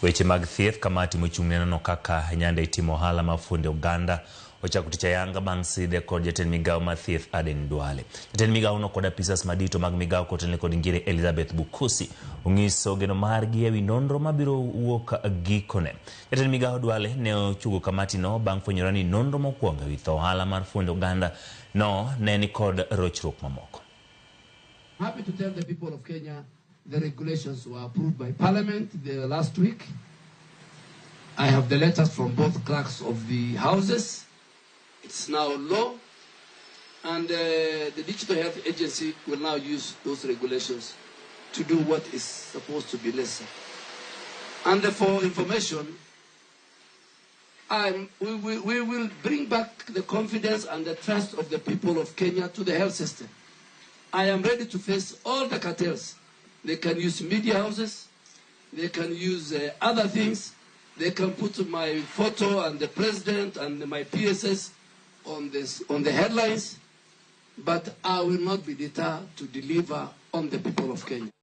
Weche mag thieth kamati mochung'ne nono kaka nyanda itimo ohala mar fuond Uganda ochako tich ayanga bang' side kod jatend migawo mar thieth Aden Duale. Jatend migawo no kod apisas madito mag migawo kotenle kod ngire Elizabeth Bukusi onyiso geno margi ewi nonro mabiro wuok gikone. Jatend migawo Duale ne ochugo kamati no bang' fwenyore ni nonro mokwongo ewi tho ohala mar fuond Uganda no ne ni kod rochruok mamoko. Happy to tell the people of Kenya the regulations were approved by Parliament the last week. I have the letters from both clerks of the houses. It's now law, and the Digital Health Agency will now use those regulations to do what is supposed to be necessary. And for information, we will bring back the confidence and the trust of the people of Kenya to the health system. I am ready to face all the cartels. They can use media houses, they can use other things, they can put my photo and the president and my PSS on the headlines, but I will not be deterred to deliver on the people of Kenya.